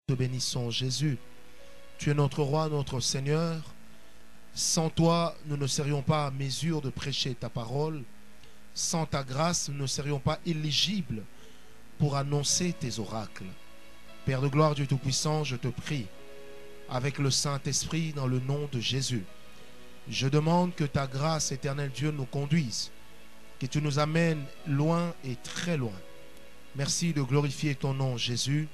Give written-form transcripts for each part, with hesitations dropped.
Te bénissons, Jésus. Tu es notre roi, notre Seigneur. Sans toi, nous ne serions pas à mesure de prêcher ta parole. Sans ta grâce, nous ne serions pas éligibles pour annoncer tes oracles. Père de gloire, Dieu Tout-Puissant, je te prie, avec le Saint-Esprit, dans le nom de Jésus, je demande que ta grâce, éternel Dieu, nous conduise, que tu nous amènes loin et très loin. Merci de glorifier ton nom, Jésus.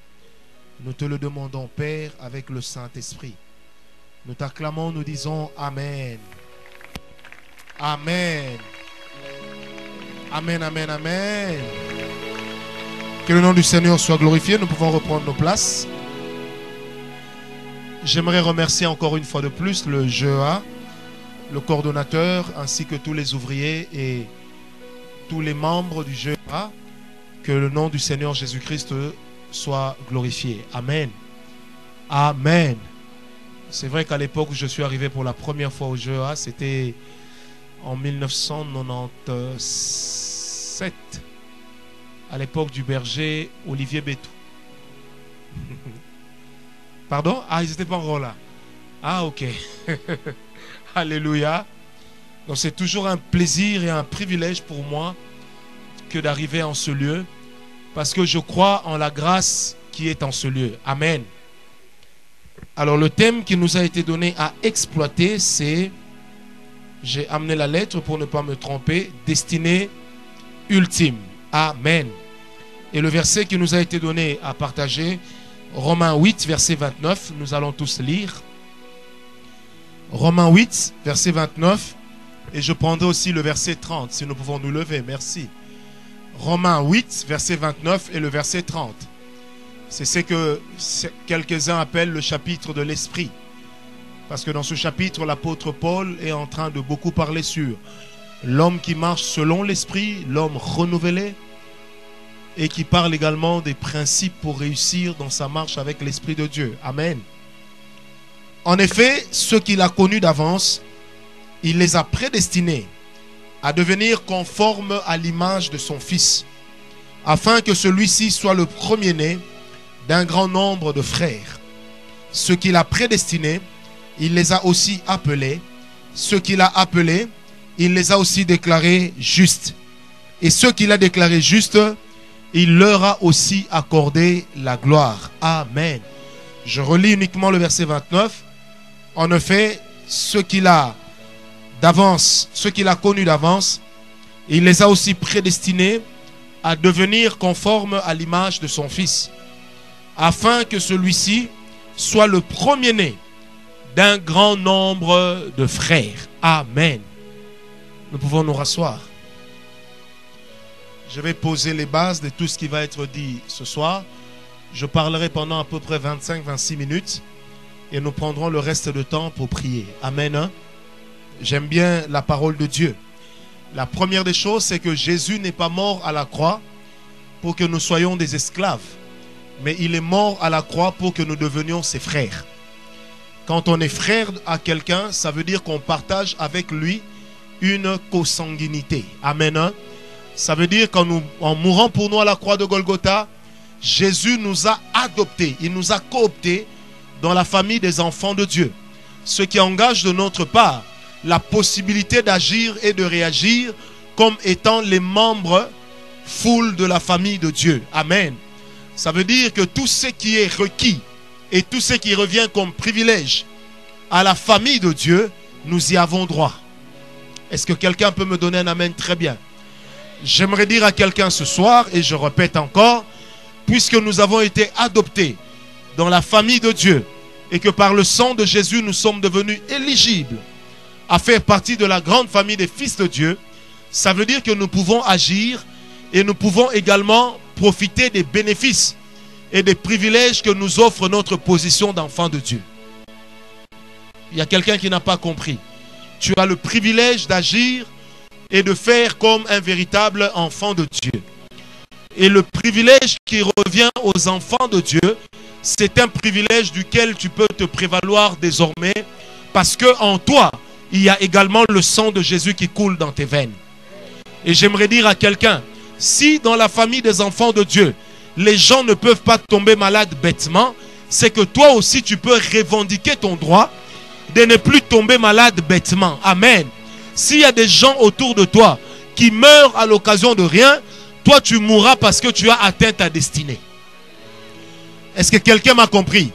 Nous te le demandons, Père, avec le Saint-Esprit. Nous t'acclamons, nous disons Amen. Amen. Amen, amen, amen. Que le nom du Seigneur soit glorifié. Nous pouvons reprendre nos places. J'aimerais remercier encore une fois de plus le GEA, le coordonnateur, ainsi que tous les ouvriers et tous les membres du GEA. Que le nom du Seigneur Jésus-Christ soit glorifié. Amen. Amen. C'est vrai qu'à l'époque où je suis arrivé pour la première fois au GEA, c'était en 1997, à l'époque du berger Olivier Bétou. Pardon? Ah, ils n'étaient pas encore là. Ah, ok. Alléluia. Donc c'est toujours un plaisir et un privilège pour moi que d'arriver en ce lieu, parce que je crois en la grâce qui est en ce lieu. Amen. Alors le thème qui nous a été donné à exploiter, c'est, j'ai amené la lettre pour ne pas me tromper, destinée ultime. Amen. Et le verset qui nous a été donné à partager, Romains 8, verset 29, nous allons tous lire. Romains 8, verset 29, et je prendrai aussi le verset 30, si nous pouvons nous lever, merci. Romains 8, verset 29 et le verset 30. C'est ce que quelques-uns appellent le chapitre de l'esprit. Parce que dans ce chapitre, l'apôtre Paul est en train de beaucoup parler sur l'homme qui marche selon l'esprit, l'homme renouvelé, et qui parle également des principes pour réussir dans sa marche avec l'Esprit de Dieu. Amen. En effet, ceux qu'il a connus d'avance, il les a prédestinés à devenir conformes à l'image de son Fils, afin que celui-ci soit le premier-né d'un grand nombre de frères. Ceux qu'il a prédestinés, il les a aussi appelés. Ceux qu'il a appelés, il les a aussi déclarés justes. Et ceux qu'il a déclarés justes, il leur a aussi accordé la gloire. Amen. Je relis uniquement le verset 29. En effet, ceux qu'il a connus d'avance, il les a aussi prédestinés à devenir conformes à l'image de son Fils, afin que celui-ci soit le premier-né d'un grand nombre de frères. Amen. Nous pouvons nous rasseoir. Je vais poser les bases de tout ce qui va être dit ce soir. Je parlerai pendant à peu près 25-26 minutes et nous prendrons le reste de temps pour prier. Amen. J'aime bien la parole de Dieu. La première des choses, c'est que Jésus n'est pas mort à la croix pour que nous soyons des esclaves, mais il est mort à la croix pour que nous devenions ses frères. Quand on est frère à quelqu'un, ça veut dire qu'on partage avec lui une consanguinité. Amen. Ça veut dire qu'en mourant pour nous à la croix de Golgotha, Jésus nous a adoptés, il nous a cooptés dans la famille des enfants de Dieu. Ce qui engage de notre part la possibilité d'agir et de réagir comme étant les membres full de la famille de Dieu. Amen. Ça veut dire que tout ce qui est requis et tout ce qui revient comme privilège à la famille de Dieu, nous y avons droit. Est-ce que quelqu'un peut me donner un amen? Très bien. J'aimerais dire à quelqu'un ce soir, et je répète encore, puisque nous avons été adoptés dans la famille de Dieu et que par le sang de Jésus nous sommes devenus éligibles à faire partie de la grande famille des fils de Dieu, ça veut dire que nous pouvons agir et nous pouvons également profiter des bénéfices et des privilèges que nous offre notre position d'enfant de Dieu. Il y a quelqu'un qui n'a pas compris. Tu as le privilège d'agir et de faire comme un véritable enfant de Dieu. Et le privilège qui revient aux enfants de Dieu, c'est un privilège duquel tu peux te prévaloir désormais, parce que en toi, il y a également le sang de Jésus qui coule dans tes veines. Et j'aimerais dire à quelqu'un, si dans la famille des enfants de Dieu, les gens ne peuvent pas tomber malades bêtement, c'est que toi aussi tu peux revendiquer ton droit de ne plus tomber malade bêtement. Amen. S'il y a des gens autour de toi qui meurent à l'occasion de rien, toi tu mourras parce que tu as atteint ta destinée. Est-ce que quelqu'un m'a compris?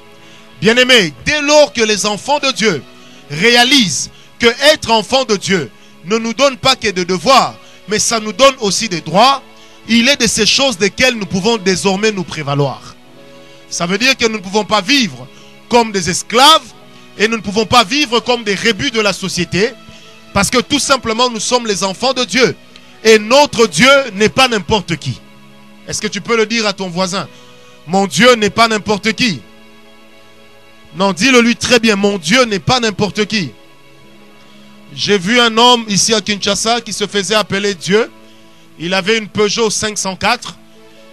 Bien-aimé, dès lors que les enfants de Dieu réalisent que être enfant de Dieu ne nous donne pas que des devoirs, mais ça nous donne aussi des droits, il est de ces choses desquelles nous pouvons désormais nous prévaloir. Ça veut dire que nous ne pouvons pas vivre comme des esclaves et nous ne pouvons pas vivre comme des rébus de la société, parce que tout simplement nous sommes les enfants de Dieu et notre Dieu n'est pas n'importe qui. Est-ce que tu peux le dire à ton voisin? Mon Dieu n'est pas n'importe qui. Non, dis-le lui très bien, mon Dieu n'est pas n'importe qui. J'ai vu un homme ici à Kinshasa qui se faisait appeler Dieu. Il avait une Peugeot 504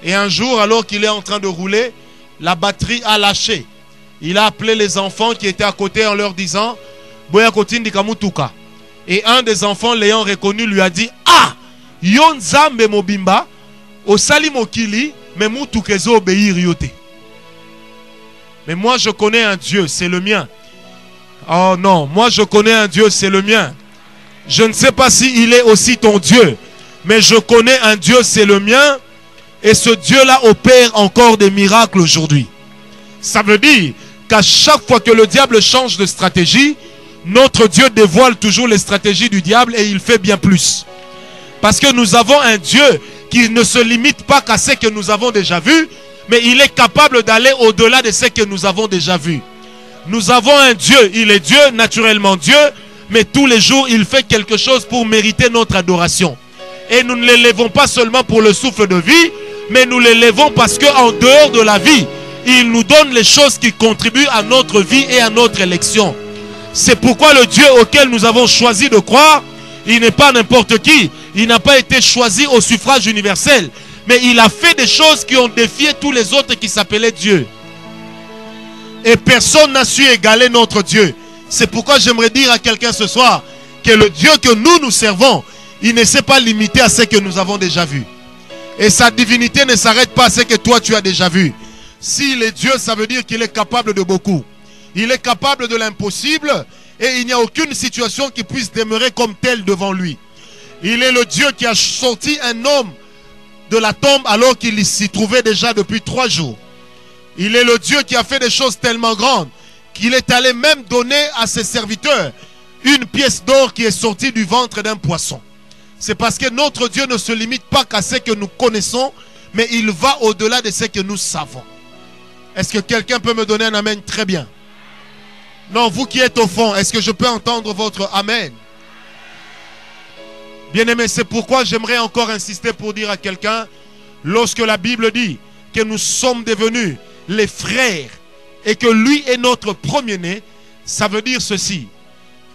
et un jour, alors qu'il est en train de rouler, la batterie a lâché. Il a appelé les enfants qui étaient à côté en leur disant Boya Kotindi Kamutuka. Et un des enfants l'ayant reconnu lui a dit Ah, Yonzambe Mobimba, Osali Mokili, mais Mutukezo obéir yote. Mais moi je connais un Dieu, c'est le mien. Oh non, moi je connais un Dieu, c'est le mien. Je ne sais pas s'il est aussi ton Dieu, mais je connais un Dieu, c'est le mien. Et ce Dieu-là opère encore des miracles aujourd'hui. Ça veut dire qu'à chaque fois que le diable change de stratégie, notre Dieu dévoile toujours les stratégies du diable et il fait bien plus. Parce que nous avons un Dieu qui ne se limite pas qu'à ce que nous avons déjà vu, mais il est capable d'aller au-delà de ce que nous avons déjà vu. Nous avons un Dieu, il est Dieu, naturellement Dieu, mais tous les jours il fait quelque chose pour mériter notre adoration. Et nous ne l'élevons pas seulement pour le souffle de vie, mais nous l'élevons parce qu'en dehors de la vie, il nous donne les choses qui contribuent à notre vie et à notre élection. C'est pourquoi le Dieu auquel nous avons choisi de croire, il n'est pas n'importe qui. Il n'a pas été choisi au suffrage universel, mais il a fait des choses qui ont défié tous les autres qui s'appelaient Dieu. Et personne n'a su égaler notre Dieu. C'est pourquoi j'aimerais dire à quelqu'un ce soir que le Dieu que nous servons, il ne s'est pas limité à ce que nous avons déjà vu. Et sa divinité ne s'arrête pas à ce que toi tu as déjà vu. S'il est Dieu, ça veut dire qu'il est capable de beaucoup. Il est capable de l'impossible et il n'y a aucune situation qui puisse demeurer comme telle devant lui. Il est le Dieu qui a sorti un homme de la tombe alors qu'il s'y trouvait déjà depuis 3 jours. Il est le Dieu qui a fait des choses tellement grandes qu'il est allé même donner à ses serviteurs une pièce d'or qui est sortie du ventre d'un poisson. C'est parce que notre Dieu ne se limite pas qu'à ce que nous connaissons, mais il va au-delà de ce que nous savons. Est-ce que quelqu'un peut me donner un amen très bien? Non, vous qui êtes au fond, est-ce que je peux entendre votre amen? Bien-aimé, c'est pourquoi j'aimerais encore insister pour dire à quelqu'un, lorsque la Bible dit que nous sommes devenus les frères et que lui est notre premier-né, ça veut dire ceci,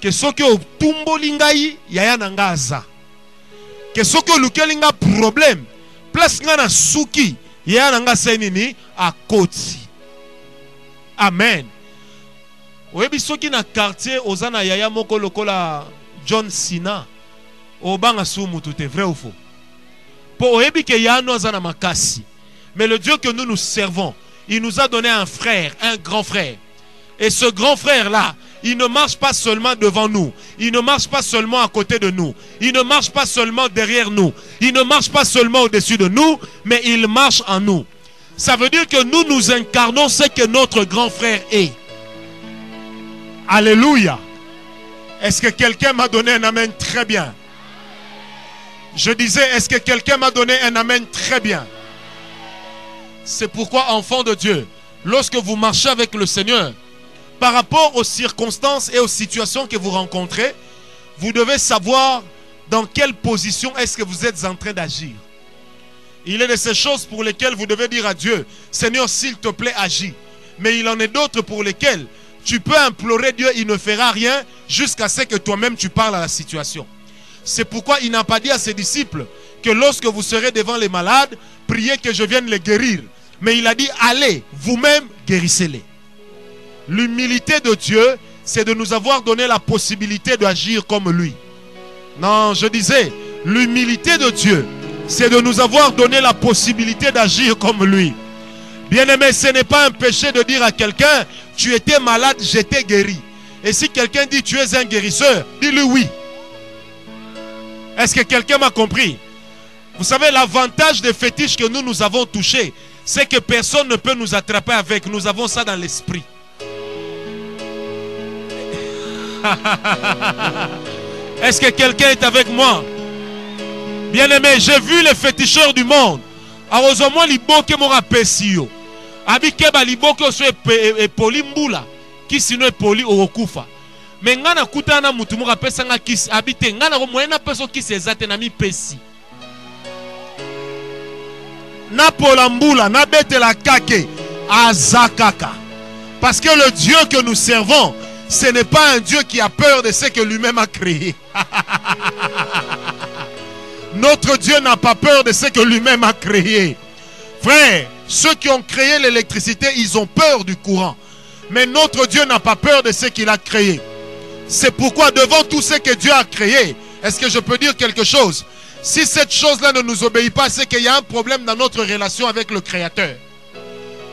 que ce que tumbo lingai yaya nangaza, que ce que lukelinga problème, place ngana suki yaya nanga senini a koti. Amen. Oyebi soki na quartier ozana yaya moko lokola John Cena obanga sumu tout est vrai ou faux? Po oyebi ke yano azana makasi. Mais le Dieu que nous servons, il nous a donné un frère, un grand frère. Et ce grand frère-là, il ne marche pas seulement devant nous. Il ne marche pas seulement à côté de nous. Il ne marche pas seulement derrière nous. Il ne marche pas seulement au-dessus de nous, mais il marche en nous. Ça veut dire que nous incarnons ce que notre grand frère est. Alléluia. Est-ce que quelqu'un m'a donné un amen très bien? Je disais, est-ce que quelqu'un m'a donné un amen très bien? C'est pourquoi, enfants de Dieu, lorsque vous marchez avec le Seigneur, par rapport aux circonstances et aux situations que vous rencontrez, vous devez savoir dans quelle position est-ce que vous êtes en train d'agir. Il est de ces choses pour lesquelles vous devez dire à Dieu, Seigneur, s'il te plaît, agis. Mais il en est d'autres pour lesquelles tu peux implorer Dieu, il ne fera rien jusqu'à ce que toi-même tu parles à la situation. C'est pourquoi il n'a pas dit à ses disciples que lorsque vous serez devant les malades, priez que je vienne les guérir. Mais il a dit, allez, vous-même, guérissez-les. L'humilité de Dieu, c'est de nous avoir donné la possibilité d'agir comme lui. Non, je disais, l'humilité de Dieu, c'est de nous avoir donné la possibilité d'agir comme lui. Bien-aimé, ce n'est pas un péché de dire à quelqu'un, tu étais malade, je t'ai guéri. Et si quelqu'un dit, tu es un guérisseur, dis-lui oui. Est-ce que quelqu'un m'a compris? Vous savez, l'avantage des fétiches que nous avons touchés, c'est que personne ne peut nous attraper avec. Nous avons ça dans l'esprit. Est-ce que quelqu'un est avec moi? Bien-aimé, j'ai vu les féticheurs du monde. Heureusement, liboke mora pesio. Abikeba liboke so epoli mbula. Qui sinon epoli okufa. Mais ngana kutana mutu mora pesanga kisi abite ngana ko moyena peso kisi ezate na mi pesi. Na polambula na bete la kake azakaka. Parce que le Dieu que nous servons, ce n'est pas un Dieu qui a peur de ce que lui-même a créé. Notre Dieu n'a pas peur de ce que lui-même a créé. Frère, ceux qui ont créé l'électricité, ils ont peur du courant. Mais notre Dieu n'a pas peur de ce qu'il a créé. C'est pourquoi devant tout ce que Dieu a créé, est-ce que je peux dire quelque chose? Si cette chose-là ne nous obéit pas, c'est qu'il y a un problème dans notre relation avec le Créateur.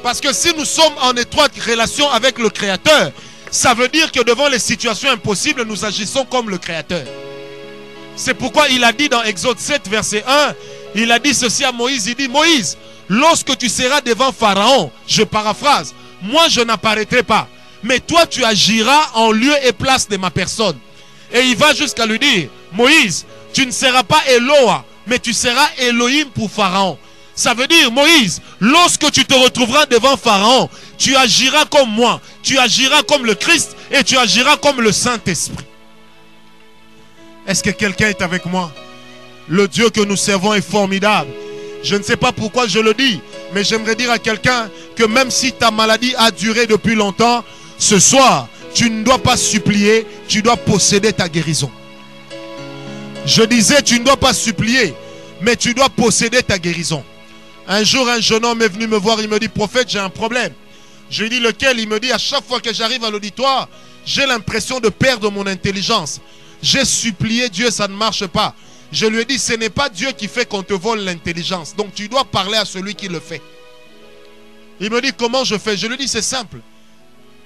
Parce que si nous sommes en étroite relation avec le Créateur, ça veut dire que devant les situations impossibles, nous agissons comme le Créateur. C'est pourquoi il a dit dans Exode 7, verset 1, il a dit ceci à Moïse, il dit, Moïse, lorsque tu seras devant Pharaon, je paraphrase, moi je n'apparaîtrai pas, mais toi tu agiras en lieu et place de ma personne. Et il va jusqu'à lui dire, Moïse, tu ne seras pas Eloah, mais tu seras Elohim pour Pharaon. Ça veut dire, Moïse, lorsque tu te retrouveras devant Pharaon, tu agiras comme moi, tu agiras comme le Christ et tu agiras comme le Saint-Esprit. Est-ce que quelqu'un est avec moi? Le Dieu que nous servons est formidable. Je ne sais pas pourquoi je le dis, mais j'aimerais dire à quelqu'un que même si ta maladie a duré depuis longtemps, ce soir, tu ne dois pas supplier, tu dois posséder ta guérison. Je disais, tu ne dois pas supplier, mais tu dois posséder ta guérison. Un jour, un jeune homme est venu me voir, il me dit, prophète, j'ai un problème. Je lui dis, lequel? Il me dit, à chaque fois que j'arrive à l'auditoire, j'ai l'impression de perdre mon intelligence. J'ai supplié Dieu, ça ne marche pas. Je lui ai dit, ce n'est pas Dieu qui fait qu'on te vole l'intelligence. Donc tu dois parler à celui qui le fait. Il me dit, comment je fais? Je lui dis, c'est simple.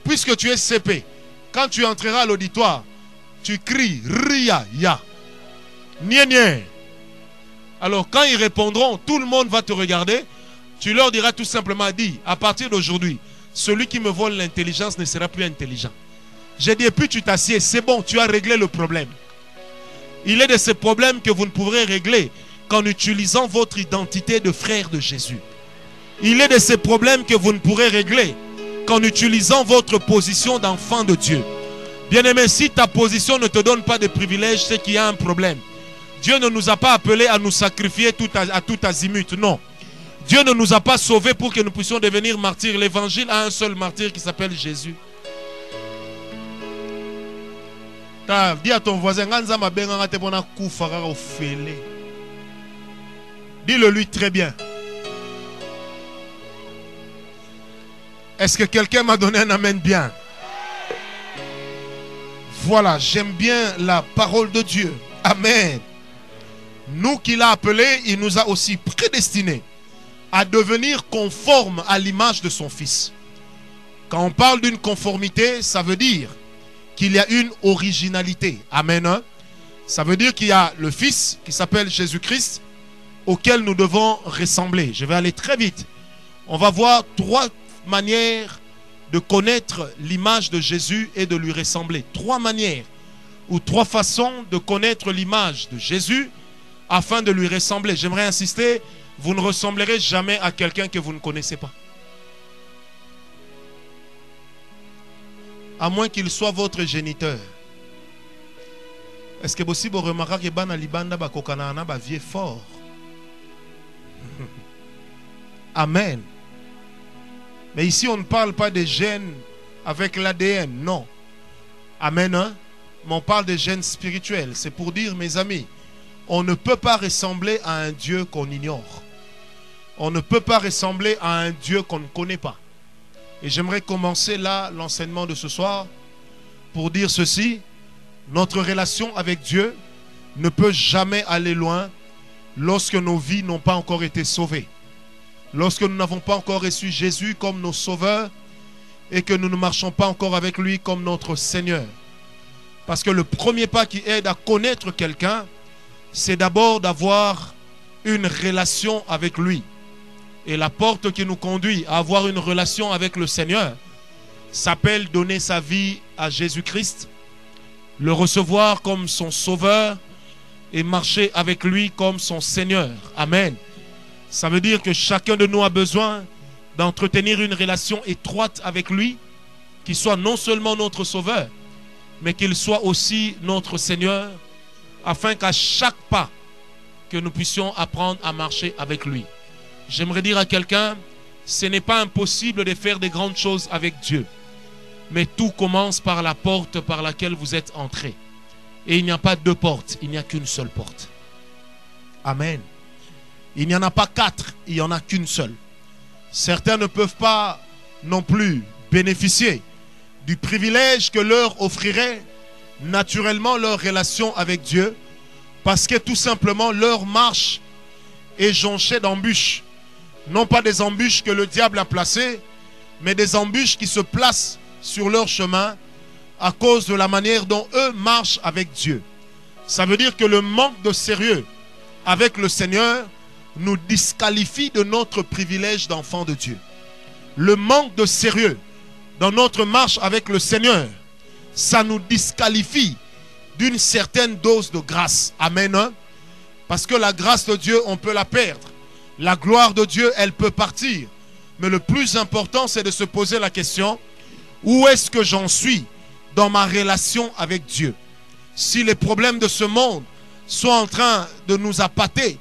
Puisque tu es CP, quand tu entreras à l'auditoire, tu cries, Ria, Ya. Nye, nye. Alors quand ils répondront, tout le monde va te regarder. Tu leur diras tout simplement, dis, à partir d'aujourd'hui, celui qui me vole l'intelligence ne sera plus intelligent. J'ai dit, et puis tu t'assieds, c'est bon, tu as réglé le problème. Il est de ces problèmes que vous ne pourrez régler qu'en utilisant votre identité de frère de Jésus. Il est de ces problèmes que vous ne pourrez régler qu'en utilisant votre position d'enfant de Dieu. Bien-aimé, si ta position ne te donne pas de privilèges, c'est qu'il y a un problème. Dieu ne nous a pas appelés à nous sacrifier à tout azimut, non. Dieu ne nous a pas sauvés pour que nous puissions devenir martyrs. L'évangile a un seul martyr qui s'appelle Jésus. Dis à ton voisin, dis-le lui très bien. Est-ce que quelqu'un m'a donné un amen bien? Voilà, j'aime bien la parole de Dieu. Amen. Nous qu'il a appelés, il nous a aussi prédestinés à devenir conformes à l'image de son Fils. Quand on parle d'une conformité, ça veut dire qu'il y a une originalité. Amen. Hein? Ça veut dire qu'il y a le Fils qui s'appelle Jésus-Christ auquel nous devons ressembler. Je vais aller très vite. On va voir trois manières de connaître l'image de Jésus et de lui ressembler. Trois manières ou trois façons de connaître l'image de Jésus afin de lui ressembler. J'aimerais insister, vous ne ressemblerez jamais à quelqu'un que vous ne connaissez pas. À moins qu'il soit votre géniteur. Est-ce que possible vous remarquez que bana libanda ba kokana ba vie fort? Amen. Mais ici on ne parle pas des gènes avec l'ADN, non. Amen. Hein? Mais on parle des gènes spirituels. C'est pour dire, mes amis, on ne peut pas ressembler à un Dieu qu'on ignore. On ne peut pas ressembler à un Dieu qu'on ne connaît pas. Et j'aimerais commencer là l'enseignement de ce soir pour dire ceci. Notre relation avec Dieu ne peut jamais aller loin lorsque nos vies n'ont pas encore été sauvées. lorsque nous n'avons pas encore reçu Jésus comme nos sauveurs et que nous ne marchons pas encore avec lui comme notre Seigneur. Parce que le premier pas qui aide à connaître quelqu'un, c'est d'abord d'avoir une relation avec lui. Et la porte qui nous conduit à avoir une relation avec le Seigneur s'appelle donner sa vie à Jésus-Christ, le recevoir comme son sauveur et marcher avec lui comme son Seigneur. Amen. Ça veut dire que chacun de nous a besoin d'entretenir une relation étroite avec lui, qui soit non seulement notre sauveur, mais qu'il soit aussi notre Seigneur, afin qu'à chaque pas que nous puissions apprendre à marcher avec lui. J'aimerais dire à quelqu'un, ce n'est pas impossible de faire des grandes choses avec Dieu. Mais tout commence par la porte par laquelle vous êtes entré. Et il n'y a pas deux portes, il n'y a qu'une seule porte. Amen. Il n'y en a pas quatre, il n'y en a qu'une seule. Certains ne peuvent pas non plus bénéficier du privilège que leur offrirait naturellement leur relation avec Dieu, parce que tout simplement leur marche est jonchée d'embûches. Non pas des embûches que le diable a placées, mais des embûches qui se placent sur leur chemin à cause de la manière dont eux marchent avec Dieu. Ça veut dire que le manque de sérieux avec le Seigneur nous disqualifie de notre privilège d'enfant de Dieu. Le manque de sérieux dans notre marche avec le Seigneur, ça nous disqualifie d'une certaine dose de grâce. Amen. Parce que la grâce de Dieu, on peut la perdre. La gloire de Dieu, elle peut partir. Mais le plus important, c'est de se poser la question, où est-ce que j'en suis dans ma relation avec Dieu? Si les problèmes de ce monde sont en train de nous appâter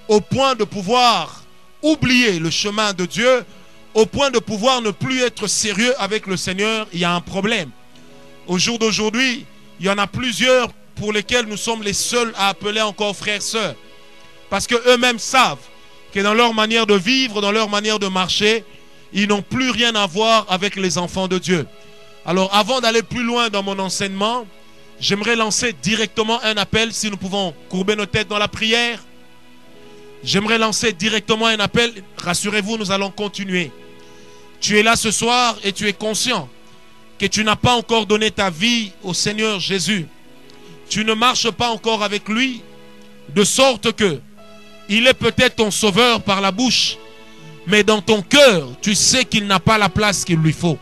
au point de pouvoir oublier le chemin de Dieu, au point de pouvoir ne plus être sérieux avec le Seigneur, il y a un problème. Au jour d'aujourd'hui, il y en a plusieurs pour lesquels nous sommes les seuls à appeler encore frères, sœurs. Parce qu'eux-mêmes savent que dans leur manière de vivre, dans leur manière de marcher, ils n'ont plus rien à voir avec les enfants de Dieu. Alors avant d'aller plus loin dans mon enseignement, j'aimerais lancer directement un appel, si nous pouvons courber nos têtes dans la prière. J'aimerais lancer directement un appel. Rassurez-vous, nous allons continuer. Tu es là ce soir et tu es conscient que tu n'as pas encore donné ta vie au Seigneur Jésus. Tu ne marches pas encore avec lui, de sorte que il est peut-être ton sauveur par la bouche, mais dans ton cœur, tu sais qu'il n'a pas la place qu'il lui faut.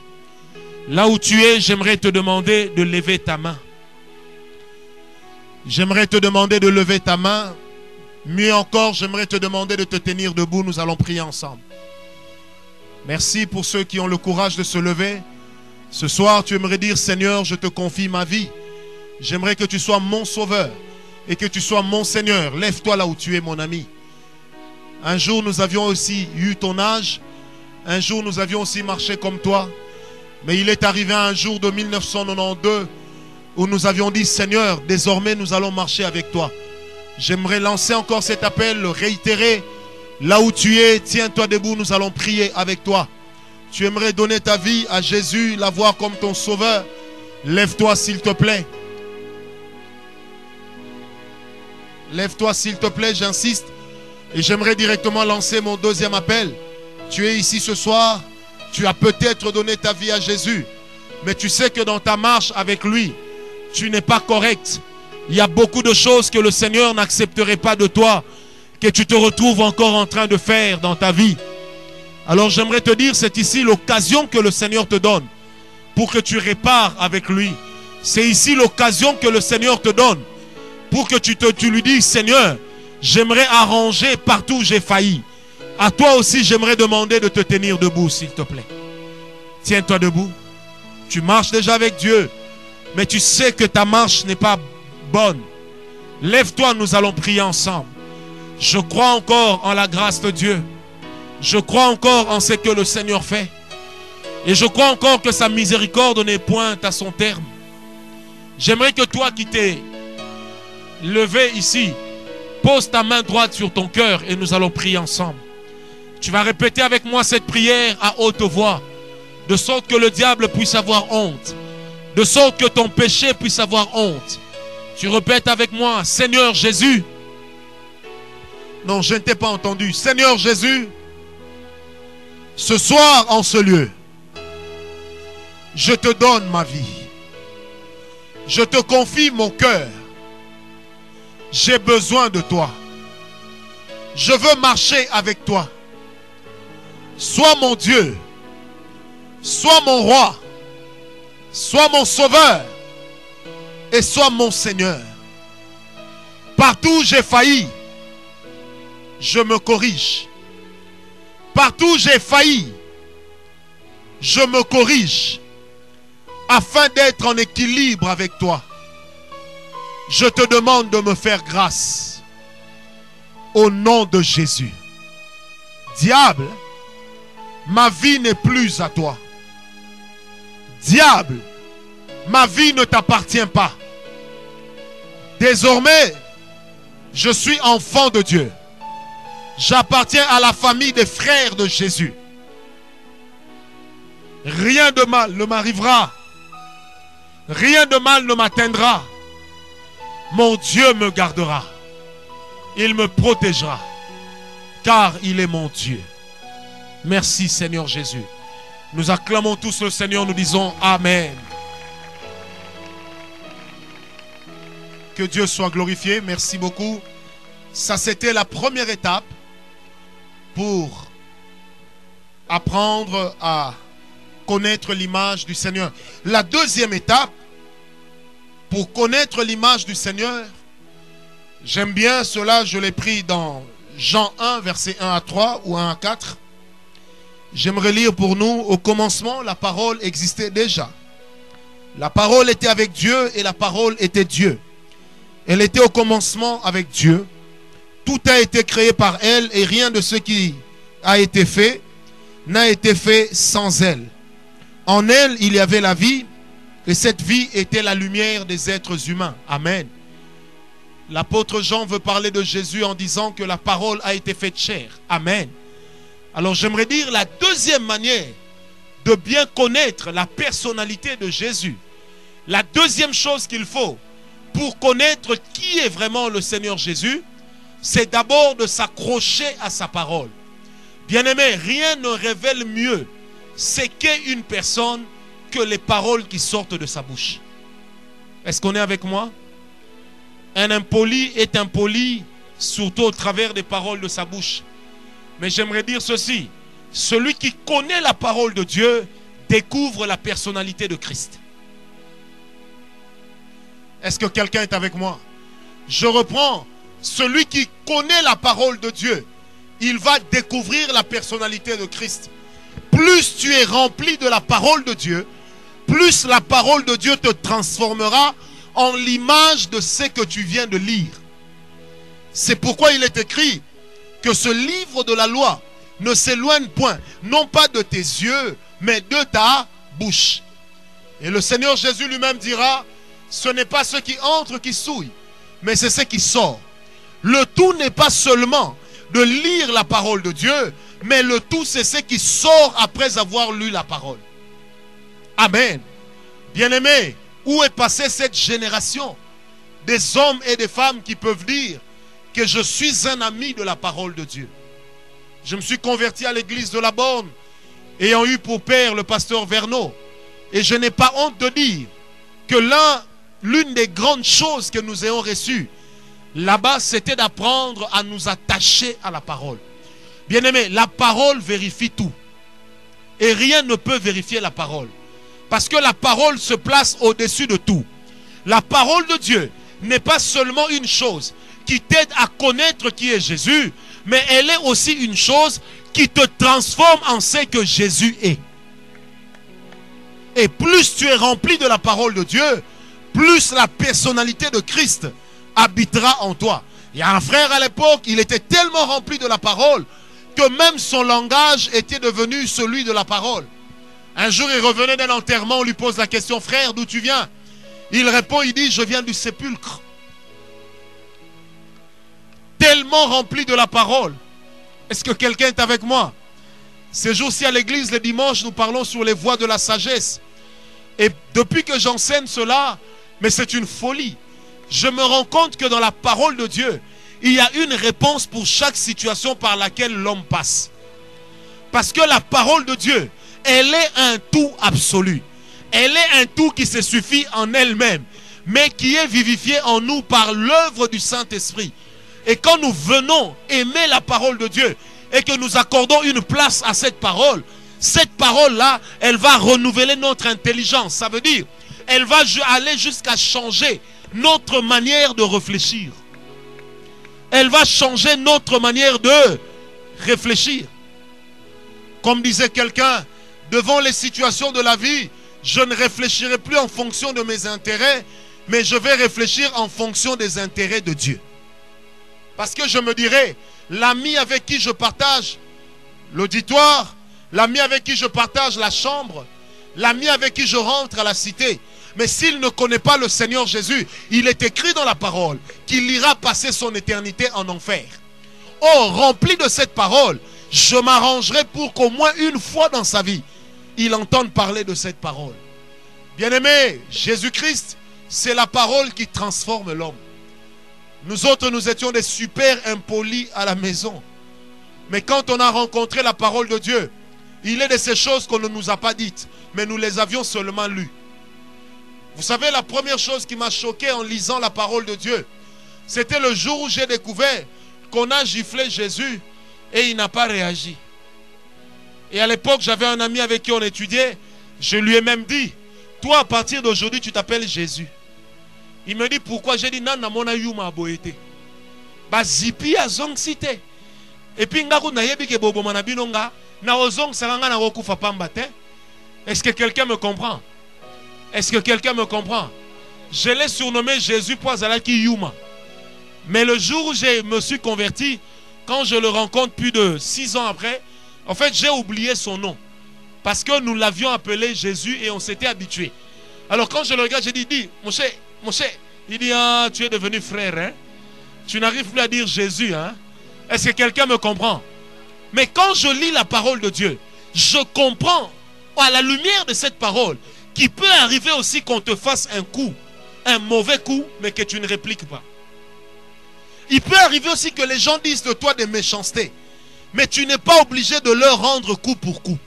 Là où tu es, j'aimerais te demander de lever ta main. J'aimerais te demander de lever ta main. Mieux encore, j'aimerais te demander de te tenir debout. Nous allons prier ensemble. Merci pour ceux qui ont le courage de se lever. Ce soir, tu aimerais dire, Seigneur, je te confie ma vie. J'aimerais que tu sois mon sauveur et que tu sois mon Seigneur. Lève-toi là où tu es, mon ami. Un jour, nous avions aussi eu ton âge. Un jour, nous avions aussi marché comme toi. Mais il est arrivé un jour de 1992 où nous avions dit, Seigneur, désormais, nous allons marcher avec toi. J'aimerais lancer encore cet appel, le réitérer. Là où tu es, tiens-toi debout, nous allons prier avec toi. Tu aimerais donner ta vie à Jésus, l'avoir comme ton sauveur. Lève-toi s'il te plaît. Lève-toi s'il te plaît, j'insiste. Et j'aimerais directement lancer mon deuxième appel. Tu es ici ce soir, tu as peut-être donné ta vie à Jésus, mais tu sais que dans ta marche avec lui, tu n'es pas correct. Il y a beaucoup de choses que le Seigneur n'accepterait pas de toi, que tu te retrouves encore en train de faire dans ta vie. Alors j'aimerais te dire, c'est ici l'occasion que le Seigneur te donne pour que tu répares avec lui. C'est ici l'occasion que le Seigneur te donne pour que tu lui dises, Seigneur, j'aimerais arranger partout où j'ai failli. À toi aussi, j'aimerais demander de te tenir debout, s'il te plaît. Tiens-toi debout. Tu marches déjà avec Dieu, mais tu sais que ta marche n'est pas bonne. Lève-toi, nous allons prier ensemble. Je crois encore en la grâce de Dieu. Je crois encore en ce que le Seigneur fait. Et je crois encore que sa miséricorde n'est point à son terme. J'aimerais que toi qui t'es levé ici, pose ta main droite sur ton cœur et nous allons prier ensemble. Tu vas répéter avec moi cette prière à haute voix, de sorte que le diable puisse avoir honte, de sorte que ton péché puisse avoir honte. Tu répètes avec moi, Seigneur Jésus. Non, je ne t'ai pas entendu. Seigneur Jésus, Ce soir, en ce lieu, je te donne ma vie. Je te confie mon cœur. J'ai besoin de toi. Je veux marcher avec toi. Sois mon Dieu. Sois mon roi. Sois mon sauveur. Et sois mon Seigneur. Partout où j'ai failli, je me corrige. Partout où j'ai failli, je me corrige. Afin d'être en équilibre avec toi, je te demande de me faire grâce. Au nom de Jésus. Diable, ma vie n'est plus à toi. Diable, ma vie ne t'appartient pas. Désormais, je suis enfant de Dieu. J'appartiens à la famille des frères de Jésus. Rien de mal ne m'arrivera. Rien de mal ne m'atteindra. Mon Dieu me gardera. Il me protégera. Car il est mon Dieu. Merci Seigneur Jésus. Nous acclamons tous le Seigneur, nous disons Amen. Que Dieu soit glorifié. Merci beaucoup. Ça, c'était la première étape pour apprendre à connaître l'image du Seigneur. La deuxième étape, pour connaître l'image du Seigneur, j'aime bien cela, je l'ai pris dans Jean 1, versets 1 à 3 ou 1 à 4. J'aimerais lire pour nous. Au commencement, la parole existait déjà. La parole était avec Dieu et la parole était Dieu. Elle était au commencement avec Dieu. Tout a été créé par elle et rien de ce qui a été fait n'a été fait sans elle. En elle, il y avait la vie et cette vie était la lumière des êtres humains. Amen. L'apôtre Jean veut parler de Jésus en disant que la parole a été faite chair. Amen. Alors j'aimerais dire la deuxième manière de bien connaître la personnalité de Jésus. La deuxième chose qu'il faut pour connaître qui est vraiment le Seigneur Jésus, c'est d'abord de s'accrocher à sa parole. Bien-aimé, rien ne révèle mieux ce qu'est une personne que les paroles qui sortent de sa bouche. Est-ce qu'on est avec moi? Un impoli est impoli surtout au travers des paroles de sa bouche. Mais j'aimerais dire ceci, celui qui connaît la parole de Dieu découvre la personnalité de Christ. Est-ce que quelqu'un est avec moi? Je reprends. Celui qui connaît la parole de Dieu, il va découvrir la personnalité de Christ. Plus tu es rempli de la parole de Dieu, plus la parole de Dieu te transformera en l'image de ce que tu viens de lire. C'est pourquoi il est écrit que ce livre de la loi ne s'éloigne point, non pas de tes yeux, mais de ta bouche. Et le Seigneur Jésus lui-même dira, ce n'est pas ce qui entre qui souille, mais c'est ce qui sort. Le tout n'est pas seulement de lire la parole de Dieu, mais le tout c'est ce qui sort après avoir lu la parole. Amen. Bien-aimés, où est passée cette génération des hommes et des femmes qui peuvent dire que je suis un ami de la parole de Dieu? Je me suis converti à l'église de la Borne, ayant eu pour père le pasteur Verneau. Et je n'ai pas honte de dire que l'une des grandes choses que nous ayons reçues là-bas, c'était d'apprendre à nous attacher à la parole. Bien-aimé, la parole vérifie tout. Et rien ne peut vérifier la parole. Parce que la parole se place au-dessus de tout. La parole de Dieu n'est pas seulement une chose qui t'aide à connaître qui est Jésus, mais elle est aussi une chose qui te transforme en ce que Jésus est. Et plus tu es rempli de la parole de Dieu, plus la personnalité de Christ habitera en toi. Il y a un frère à l'époque, il était tellement rempli de la parole que même son langage était devenu celui de la parole. Un jour, il revenait d'un enterrement, on lui pose la question, frère, d'où tu viens? Il répond, il dit, je viens du sépulcre. Tellement rempli de la parole. Est-ce que quelqu'un est avec moi? Ces jours-ci à l'église, les dimanches, nous parlons sur les voies de la sagesse. Et depuis que j'enseigne cela, mais c'est une folie. Je me rends compte que dans la parole de Dieu, il y a une réponse pour chaque situation par laquelle l'homme passe. Parce que la parole de Dieu, elle est un tout absolu. Elle est un tout qui se suffit en elle-même, mais qui est vivifié en nous par l'œuvre du Saint-Esprit. Et quand nous venons aimer la parole de Dieu et que nous accordons une place à cette parole-là, elle va renouveler notre intelligence. Ça veut dire, elle va aller jusqu'à changer notre manière de réfléchir. Elle va changer notre manière de réfléchir. Comme disait quelqu'un, devant les situations de la vie, je ne réfléchirai plus en fonction de mes intérêts, mais je vais réfléchir en fonction des intérêts de Dieu. Parce que je me dirai, l'ami avec qui je partage l'auditoire, l'ami avec qui je partage la chambre, l'ami avec qui je rentre à la cité, mais s'il ne connaît pas le Seigneur Jésus, il est écrit dans la parole qu'il ira passer son éternité en enfer. Or, rempli de cette parole, je m'arrangerai pour qu'au moins une fois dans sa vie, il entende parler de cette parole. Bien-aimé, Jésus-Christ, c'est la parole qui transforme l'homme. Nous autres, nous étions des super impolis à la maison. Mais quand on a rencontré la parole de Dieu, il est de ces choses qu'on ne nous a pas dites, mais nous les avions seulement lues. Vous savez, la première chose qui m'a choqué en lisant la parole de Dieu, c'était le jour où j'ai découvert qu'on a giflé Jésus et il n'a pas réagi. Et à l'époque, j'avais un ami avec qui on étudiait. Je lui ai même dit, toi, à partir d'aujourd'hui, tu t'appelles Jésus. Il me dit, pourquoi? J'ai dit, non, mona yuma aboete. Ba zipi a zong cité. Et puis, ngaku na yebi ke bobo manabinonga, na ozong saranga na wokufa pambate. Est-ce que quelqu'un me comprend? Est-ce que quelqu'un me comprend? Je l'ai surnommé Jésus Poizalaki Yuma. Mais le jour où je me suis converti, quand je le rencontre plus de 6 ans après, en fait, j'ai oublié son nom. Parce que nous l'avions appelé Jésus et on s'était habitué. Alors quand je le regarde, j'ai dit, mon cher, il dit, ah, tu es devenu frère, hein? Tu n'arrives plus à dire Jésus, hein? Est-ce que quelqu'un me comprend? Mais quand je lis la parole de Dieu, je comprends, à la lumière de cette parole, qu'il peut arriver aussi qu'on te fasse un coup, un mauvais coup, mais que tu ne répliques pas. Il peut arriver aussi que les gens disent de toi des méchancetés, mais tu n'es pas obligé de leur rendre coup pour coup.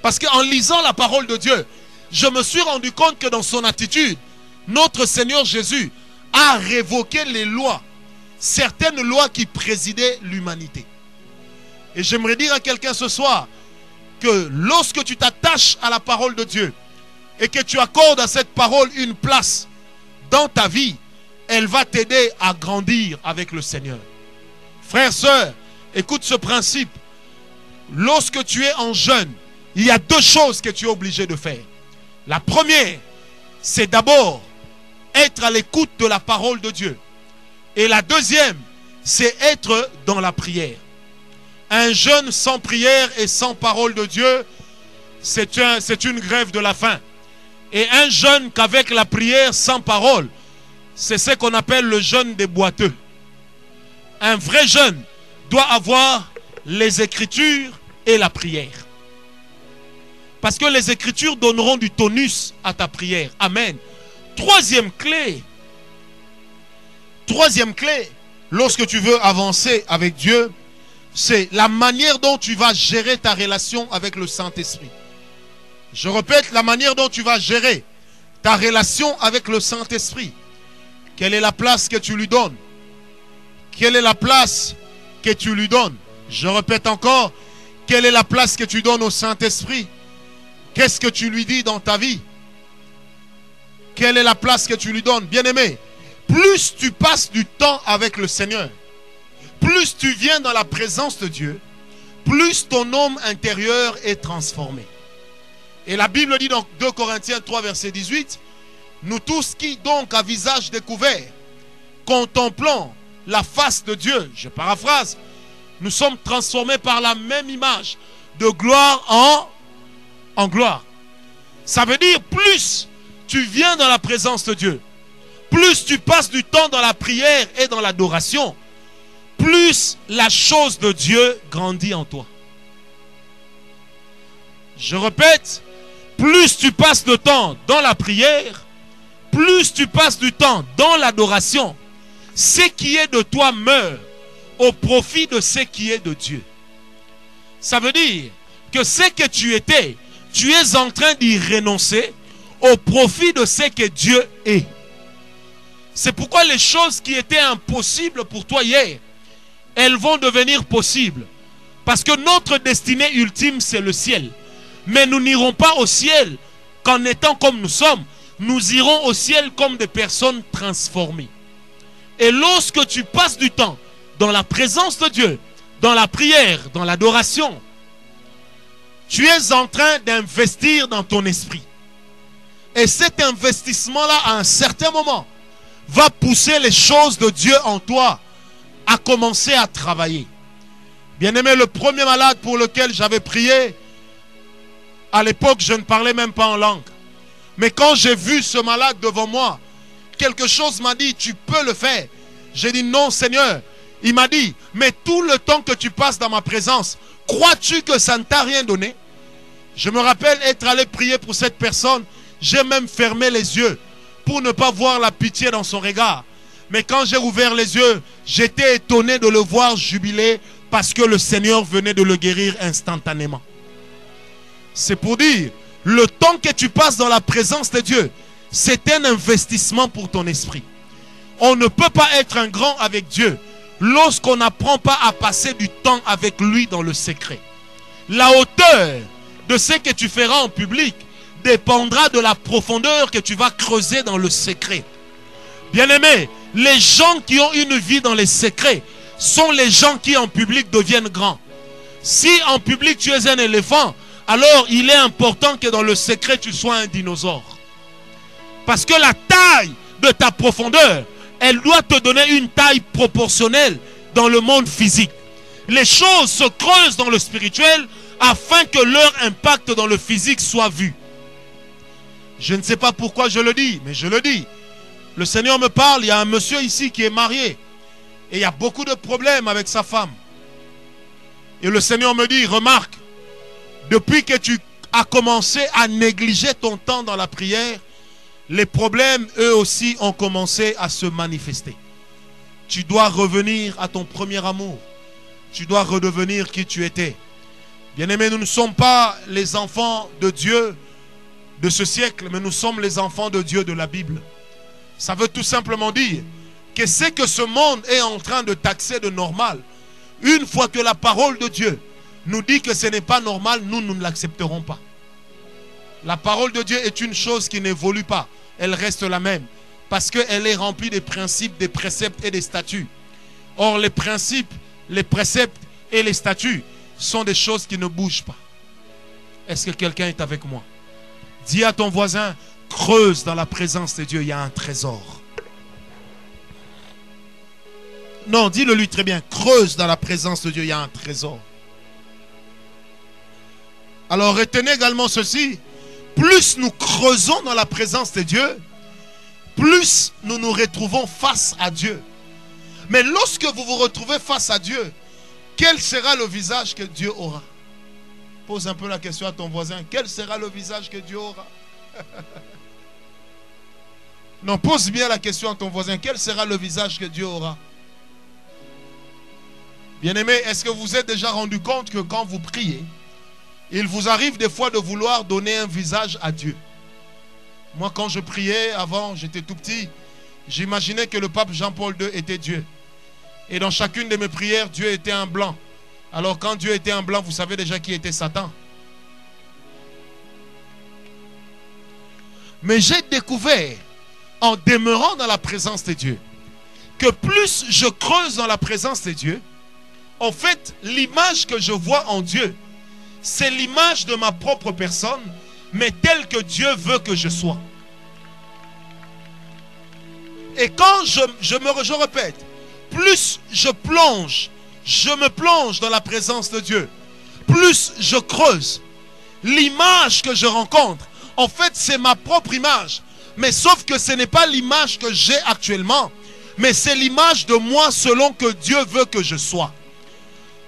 Parce qu'en lisant la parole de Dieu, je me suis rendu compte que dans son attitude, notre Seigneur Jésus a révoqué les lois, certaines lois qui présidaient l'humanité. Et j'aimerais dire à quelqu'un ce soir que lorsque tu t'attaches à la parole de Dieu et que tu accordes à cette parole une place dans ta vie, elle va t'aider à grandir avec le Seigneur. Frères, sœurs, écoute ce principe. Lorsque tu es en jeûne, il y a 2 choses que tu es obligé de faire. La première, c'est d'abord être à l'écoute de la parole de Dieu. Et la deuxième, c'est être dans la prière. Un jeûne sans prière et sans parole de Dieu, c'est une grève de la faim. Et un jeûne qu'avec la prière sans parole, c'est ce qu'on appelle le jeûne des boiteux. Un vrai jeûne doit avoir les Écritures et la prière. Parce que les Écritures donneront du tonus à ta prière. Amen. Troisième clé, lorsque tu veux avancer avec Dieu, c'est la manière dont tu vas gérer ta relation avec le Saint-Esprit. Je répète, la manière dont tu vas gérer ta relation avec le Saint-Esprit. Quelle est la place que tu lui donnes? Quelle est la place que tu lui donnes? Je répète encore, quelle est la place que tu donnes au Saint-Esprit? Qu'est-ce que tu lui dis dans ta vie? Quelle est la place que tu lui donnes? Bien-aimé, plus tu passes du temps avec le Seigneur, plus tu viens dans la présence de Dieu, plus ton homme intérieur est transformé. Et la Bible dit dans 2 Corinthiens 3, verset 18, nous tous qui donc à visage découvert, contemplant la face de Dieu, je paraphrase, nous sommes transformés par la même image, de gloire en gloire. Ça veut dire plus tu viens dans la présence de Dieu, plus tu passes du temps dans la prière et dans l'adoration, plus la chose de Dieu grandit en toi. Je répète, plus tu passes de temps dans la prière, plus tu passes du temps dans l'adoration, ce qui est de toi meurt au profit de ce qui est de Dieu. Ça veut dire que ce que tu étais, tu es en train d'y renoncer au profit de ce que Dieu est. C'est pourquoi les choses qui étaient impossibles pour toi hier, elles vont devenir possibles. Parce que notre destinée ultime, c'est le ciel. Mais nous n'irons pas au ciel qu'en étant comme nous sommes. Nous irons au ciel comme des personnes transformées. Et lorsque tu passes du temps dans la présence de Dieu, dans la prière, dans l'adoration, tu es en train d'investir dans ton esprit. Et cet investissement-là, à un certain moment, va pousser les choses de Dieu en toi à commencer à travailler. Bien-aimé, le premier malade pour lequel j'avais prié, à l'époque, je ne parlais même pas en langue. Mais quand j'ai vu ce malade devant moi, quelque chose m'a dit, tu peux le faire. J'ai dit, non Seigneur. Il m'a dit, mais tout le temps que tu passes dans ma présence, crois-tu que ça ne t'a rien donné? Je me rappelle être allé prier pour cette personne. J'ai même fermé les yeux pour ne pas voir la pitié dans son regard. Mais quand j'ai ouvert les yeux, j'étais étonné de le voir jubiler parce que le Seigneur venait de le guérir instantanément. C'est pour dire, le temps que tu passes dans la présence de Dieu, c'est un investissement pour ton esprit. On ne peut pas être un grand avec Dieu lorsqu'on n'apprend pas à passer du temps avec lui dans le secret. La hauteur de ce que tu feras en public dépendra de la profondeur que tu vas creuser dans le secret. Bien-aimé, les gens qui ont une vie dans les secrets sont les gens qui en public deviennent grands. Si en public tu es un éléphant, alors il est important que dans le secret tu sois un dinosaure. Parce que la taille de ta profondeur, elle doit te donner une taille proportionnelle dans le monde physique. Les choses se creusent dans le spirituel afin que leur impact dans le physique soit vu. Je ne sais pas pourquoi je le dis, mais je le dis. Le Seigneur me parle, il y a un monsieur ici qui est marié. Et il y a beaucoup de problèmes avec sa femme. Et le Seigneur me dit, remarque, depuis que tu as commencé à négliger ton temps dans la prière, les problèmes, eux aussi, ont commencé à se manifester. Tu dois revenir à ton premier amour. Tu dois redevenir qui tu étais. Bien-aimés, nous ne sommes pas les enfants de Dieu de ce siècle, mais nous sommes les enfants de Dieu de la Bible. Ça veut tout simplement dire que ce que ce monde est en train de taxer de normal, une fois que la parole de Dieu nous dit que ce n'est pas normal, nous ne l'accepterons pas. La parole de Dieu est une chose qui n'évolue pas. Elle reste la même. Parce qu'elle est remplie des principes, des préceptes et des statuts. Or, les principes, les préceptes et les statuts sont des choses qui ne bougent pas. Est-ce que quelqu'un est avec moi? Dis à ton voisin, creuse dans la présence de Dieu, il y a un trésor. Non, dis-le lui très bien, creuse dans la présence de Dieu, il y a un trésor. Alors retenez également ceci, plus nous creusons dans la présence de Dieu, plus nous nous retrouvons face à Dieu. Mais lorsque vous vous retrouvez face à Dieu, quel sera le visage que Dieu aura? Pose un peu la question à ton voisin. Quel sera le visage que Dieu aura? Non, pose bien la question à ton voisin. Quel sera le visage que Dieu aura? Bien-aimé, est-ce que vous vous êtes déjà rendu compte que quand vous priez, il vous arrive des fois de vouloir donner un visage à Dieu? Moi, quand je priais avant, j'étais tout petit, j'imaginais que le pape Jean-Paul II était Dieu. Et dans chacune de mes prières, Dieu était un blanc. Alors quand Dieu était un blanc, vous savez déjà qui était Satan. Mais j'ai découvert, en demeurant dans la présence de Dieu, que plus je creuse dans la présence de Dieu, en fait, l'image que je vois en Dieu, c'est l'image de ma propre personne, mais telle que Dieu veut que je sois. Et quand je répète, plus je me plonge dans la présence de Dieu, plus je creuse, l'image que je rencontre, en fait c'est ma propre image, mais sauf que ce n'est pas l'image que j'ai actuellement, mais c'est l'image de moi selon que Dieu veut que je sois.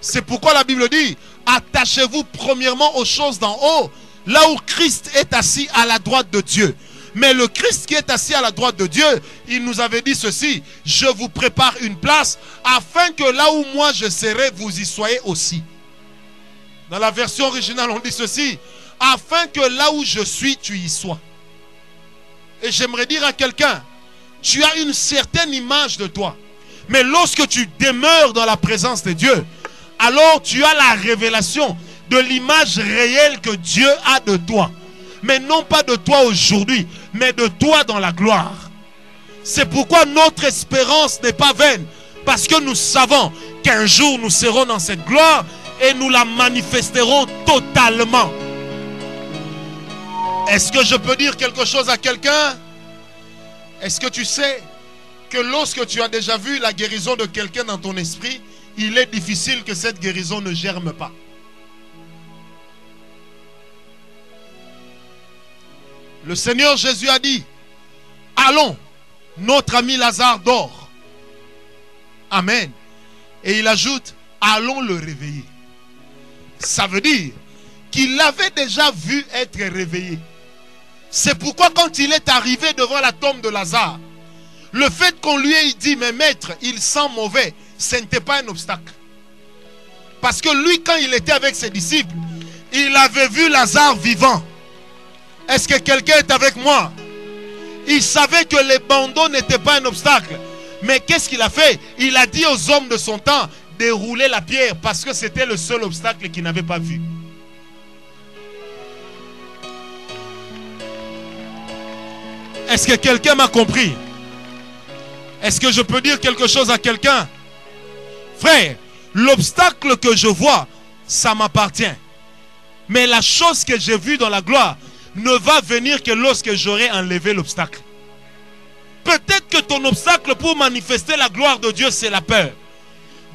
C'est pourquoi la Bible dit, attachez-vous premièrement aux choses d'en haut, là où Christ est assis à la droite de Dieu. Mais le Christ qui est assis à la droite de Dieu, il nous avait dit ceci, je vous prépare une place afin que là où moi je serai, vous y soyez aussi. Dans la version originale, on dit ceci: afin que là où je suis, tu y sois. Et j'aimerais dire à quelqu'un, tu as une certaine image de toi. Mais lorsque tu demeures dans la présence de Dieu, alors tu as la révélation de l'image réelle que Dieu a de toi. Mais non pas de toi aujourd'hui, mais de toi dans la gloire. C'est pourquoi notre espérance n'est pas vaine. Parce que nous savons qu'un jour nous serons dans cette gloire et nous la manifesterons totalement. Est-ce que je peux dire quelque chose à quelqu'un? Est-ce que tu sais que lorsque tu as déjà vu la guérison de quelqu'un dans ton esprit, il est difficile que cette guérison ne germe pas? Le Seigneur Jésus a dit: allons, notre ami Lazare dort. Amen. Et il ajoute: allons le réveiller. Ça veut dire qu'il l'avait déjà vu être réveillé. C'est pourquoi quand il est arrivé devant la tombe de Lazare, le fait qu'on lui ait dit: mais maître, il sent mauvais, ce n'était pas un obstacle. Parce que lui, quand il était avec ses disciples, il avait vu Lazare vivant. Est-ce que quelqu'un est avec moi? Il savait que les bandeaux n'étaient pas un obstacle. Mais qu'est-ce qu'il a fait? Il a dit aux hommes de son temps: dérouler la pierre, parce que c'était le seul obstacle qu'il n'avait pas vu. Est-ce que quelqu'un m'a compris? Est-ce que je peux dire quelque chose à quelqu'un? Frère, l'obstacle que je vois, ça m'appartient. Mais la chose que j'ai vue dans la gloire ne va venir que lorsque j'aurai enlevé l'obstacle. Peut-être que ton obstacle pour manifester la gloire de Dieu, c'est la peur.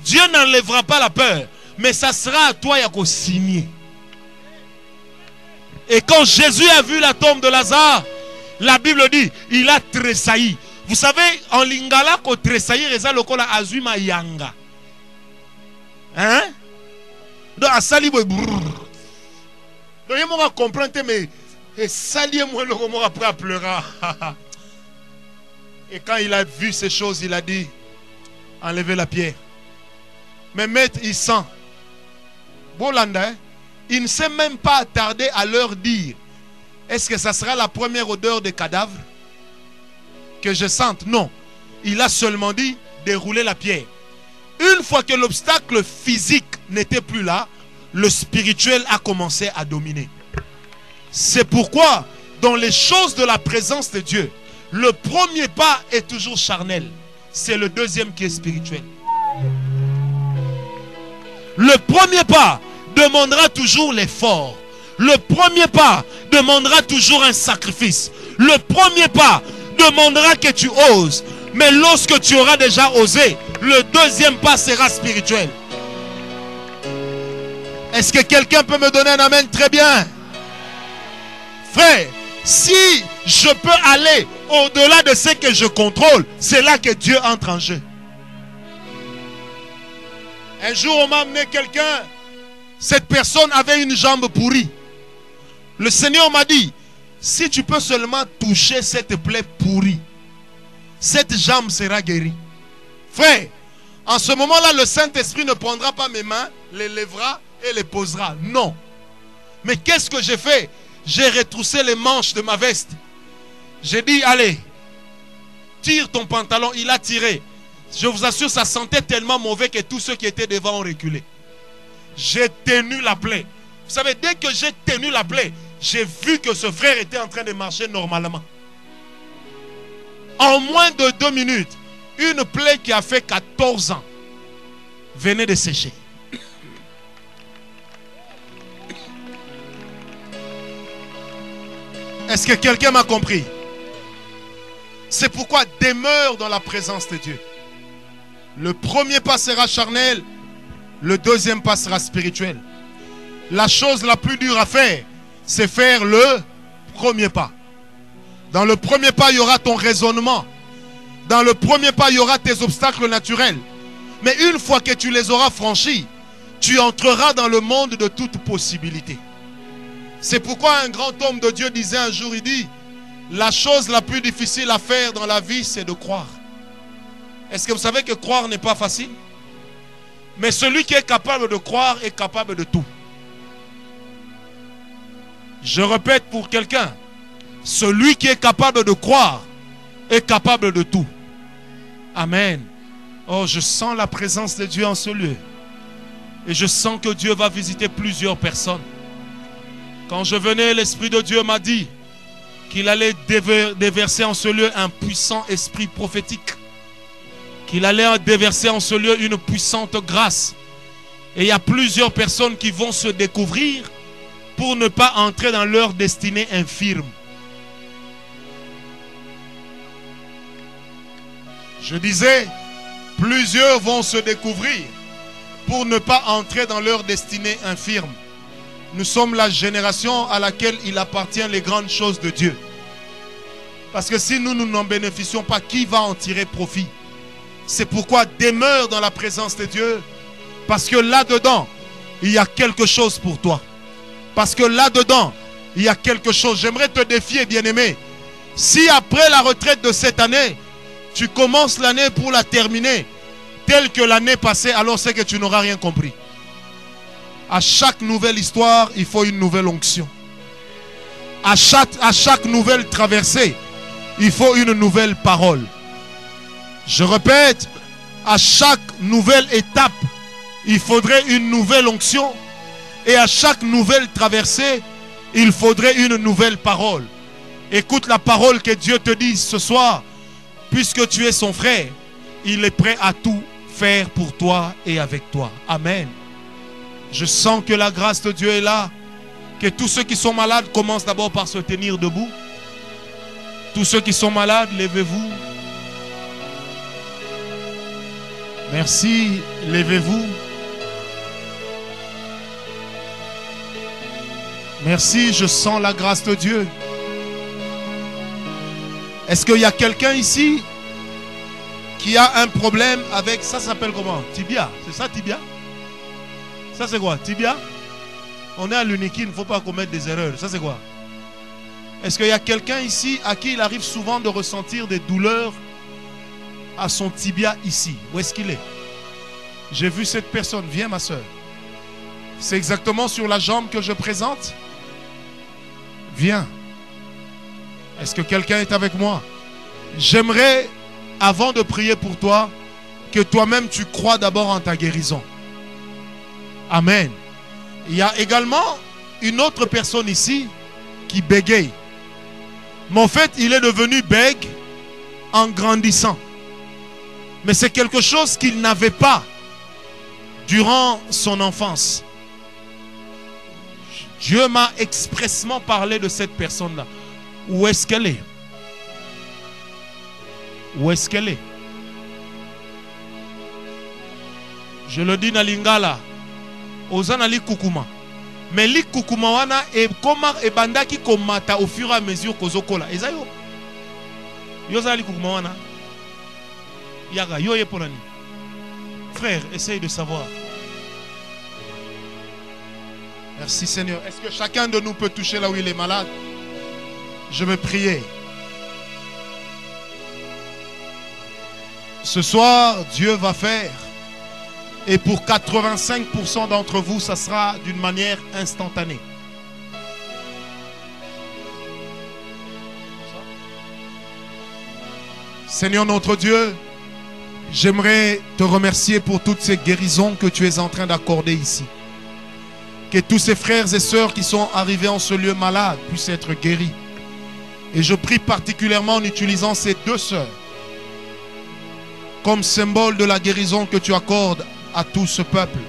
Dieu n'enlèvera pas la peur, mais ça sera à toi à signer. Et quand Jésus a vu la tombe de Lazare, la Bible dit, il a tressailli. Vous savez, en lingala, ko tressaillir, eza lokola azuma yanga. Hein? Donc, à sali, donc, il m'a compris, mais, et sali, moi, le moment après, à pleurer. Et quand il a vu ces choses, il a dit: enlevez la pierre. Mais maître, il sent. Bolanda, il ne s'est même pas attardé à leur dire: est-ce que ça sera la première odeur de cadavre que je sente? Non. Il a seulement dit: dérouler la pierre. Une fois que l'obstacle physique n'était plus là, le spirituel a commencé à dominer. C'est pourquoi, dans les choses de la présence de Dieu, le premier pas est toujours charnel. C'est le deuxième qui est spirituel. Le premier pas demandera toujours l'effort. Le premier pas demandera toujours un sacrifice. Le premier pas demandera que tu oses. Mais lorsque tu auras déjà osé, le deuxième pas sera spirituel. Est-ce que quelqu'un peut me donner un amen? Très bien. Frère, si je peux aller au-delà de ce que je contrôle, c'est là que Dieu entre en jeu. Un jour, on m'a amené quelqu'un. Cette personne avait une jambe pourrie. Le Seigneur m'a dit: si tu peux seulement toucher cette plaie pourrie, cette jambe sera guérie. Frère, en ce moment-là, le Saint-Esprit ne prendra pas mes mains, les lèvera et les posera. Non. Mais qu'est-ce que j'ai fait? J'ai retroussé les manches de ma veste. J'ai dit: allez, tire ton pantalon. Il a tiré. Je vous assure, ça sentait tellement mauvais que tous ceux qui étaient devant ont reculé. J'ai tenu la plaie. Vous savez, dès que j'ai tenu la plaie, j'ai vu que ce frère était en train de marcher normalement. En moins de 2 minutes, une plaie qui a fait 14 ans venait de sécher. Est-ce que quelqu'un m'a compris? C'est pourquoi demeure dans la présence de Dieu. Le premier pas sera charnel, le deuxième pas sera spirituel. La chose la plus dure à faire, c'est faire le premier pas. Dans le premier pas, il y aura ton raisonnement. Dans le premier pas, il y aura tes obstacles naturels. Mais une fois que tu les auras franchis, tu entreras dans le monde de toute possibilité. C'est pourquoi un grand homme de Dieu disait un jour, il dit: la chose la plus difficile à faire dans la vie, c'est de croire. Est-ce que vous savez que croire n'est pas facile? Mais celui qui est capable de croire est capable de tout. Je répète pour quelqu'un, celui qui est capable de croire est capable de tout. Amen. Oh, je sens la présence de Dieu en ce lieu. Et je sens que Dieu va visiter plusieurs personnes. Quand je venais, l'Esprit de Dieu m'a dit qu'il allait déverser en ce lieu un puissant esprit prophétique. Qu'il allait déverser en ce lieu une puissante grâce. Et il y a plusieurs personnes qui vont se découvrir pour ne pas entrer dans leur destinée infirme. Je disais, plusieurs vont se découvrir pour ne pas entrer dans leur destinée infirme. Nous sommes la génération à laquelle il appartient les grandes choses de Dieu. Parce que si nous n'en bénéficions pas, qui va en tirer profit? C'est pourquoi demeure dans la présence de Dieu. Parce que là-dedans, il y a quelque chose pour toi. Parce que là-dedans, il y a quelque chose. J'aimerais te défier, bien-aimé. Si après la retraite de cette année, tu commences l'année pour la terminer telle que l'année passée, alors c'est que tu n'auras rien compris. À chaque nouvelle histoire, il faut une nouvelle onction. À chaque nouvelle traversée, il faut une nouvelle parole. Je répète, à chaque nouvelle étape, il faudrait une nouvelle onction. Et à chaque nouvelle traversée, il faudrait une nouvelle parole. Écoute la parole que Dieu te dit ce soir. Puisque tu es son frère, il est prêt à tout faire pour toi et avec toi. Amen. Je sens que la grâce de Dieu est là. Que tous ceux qui sont malades commencent d'abord par se tenir debout. Tous ceux qui sont malades, levez-vous. Merci, levez-vous. Merci, je sens la grâce de Dieu. Est-ce qu'il y a quelqu'un ici qui a un problème avec, ça s'appelle comment? Tibia, c'est ça tibia? Ça c'est quoi? Tibia? On est à l'unique, il ne faut pas commettre des erreurs. Ça c'est quoi? Est-ce qu'il y a quelqu'un ici à qui il arrive souvent de ressentir des douleurs à son tibia ici? Où est-ce qu'il est? J'ai vu cette personne, viens ma soeur. C'est exactement sur la jambe que je présente? Viens. Est-ce que quelqu'un est avec moi? J'aimerais, avant de prier pour toi, que toi-même tu crois d'abord en ta guérison. Amen. Il y a également une autre personne ici qui bégaye. Mais en fait, il est devenu bègue en grandissant. Mais c'est quelque chose qu'il n'avait pas durant son enfance. Dieu m'a expressément parlé de cette personne-là. Où est-ce qu'elle est? Où est-ce qu'elle est? Je le dis dans Lingala. Ozana li kukuma. Mais li kukuma wana e koma e bandaki komata au fur et à mesure kozokola. Ezayo. Yozana li kukuma wana. Yaga yo yeponani. Frère, essaye de savoir. Merci Seigneur. Est-ce que chacun de nous peut toucher là où il est malade? Je vais prier. Ce soir, Dieu va faire. Et pour 85% d'entre vous, ça sera d'une manière instantanée. Seigneur notre Dieu, j'aimerais te remercier pour toutes ces guérisons que tu es en train d'accorder ici. Que tous ces frères et sœurs qui sont arrivés en ce lieu malade puissent être guéris. Et je prie particulièrement en utilisant ces deux sœurs comme symbole de la guérison que tu accordes à tout ce peuple.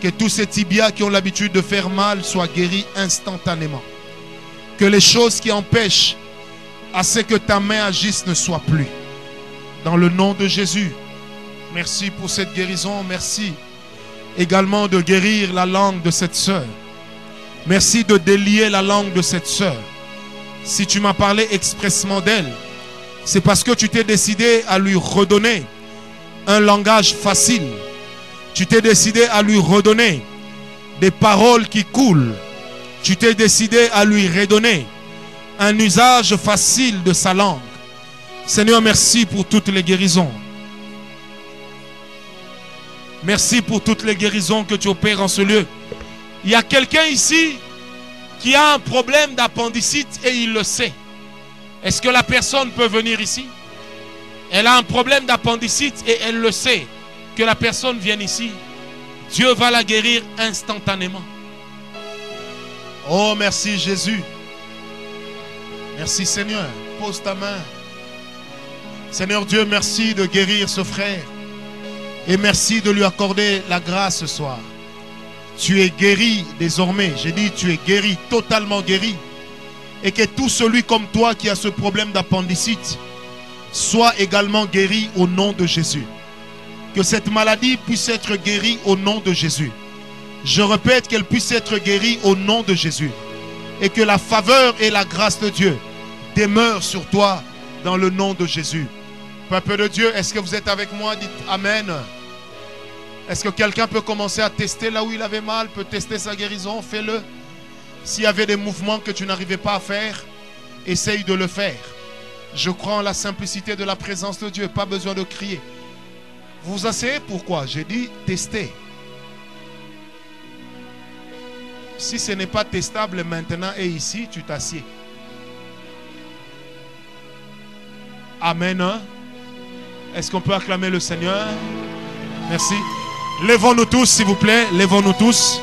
Que tous ces tibias qui ont l'habitude de faire mal soient guéris instantanément. Que les choses qui empêchent à ce que ta main agisse ne soient plus. Dans le nom de Jésus, merci pour cette guérison. Merci également de guérir la langue de cette sœur. Merci de délier la langue de cette sœur. Si tu m'as parlé expressément d'elle, c'est parce que tu t'es décidé à lui redonner un langage facile. Tu t'es décidé à lui redonner des paroles qui coulent. Tu t'es décidé à lui redonner un usage facile de sa langue. Seigneur, merci pour toutes les guérisons. Merci pour toutes les guérisons que tu opères en ce lieu. Il y a quelqu'un ici qui a un problème d'appendicite et il le sait. Est-ce que la personne peut venir ici? Elle a un problème d'appendicite et elle le sait. Que la personne vienne ici. Dieu va la guérir instantanément. Oh, merci Jésus. Merci Seigneur. Pose ta main. Seigneur Dieu, merci de guérir ce frère. Et merci de lui accorder la grâce ce soir. Tu es guéri désormais. J'ai dit tu es guéri, totalement guéri. Et que tout celui comme toi qui a ce problème d'appendicite soit également guéri au nom de Jésus. Que cette maladie puisse être guérie au nom de Jésus. Je répète qu'elle puisse être guérie au nom de Jésus. Et que la faveur et la grâce de Dieu demeurent sur toi dans le nom de Jésus. Peuple de Dieu, est-ce que vous êtes avec moi? Dites Amen. Est-ce que quelqu'un peut commencer à tester là où il avait mal? Peut tester sa guérison? Fais-le. S'il y avait des mouvements que tu n'arrivais pas à faire, essaye de le faire. Je crois en la simplicité de la présence de Dieu. Pas besoin de crier. Vous vous asseyez pourquoi? J'ai dit tester. Si ce n'est pas testable maintenant et ici, tu t'assieds. Amen. Est-ce qu'on peut acclamer le Seigneur? Merci. Lèvons-nous tous, s'il vous plaît. Lèvons-nous tous.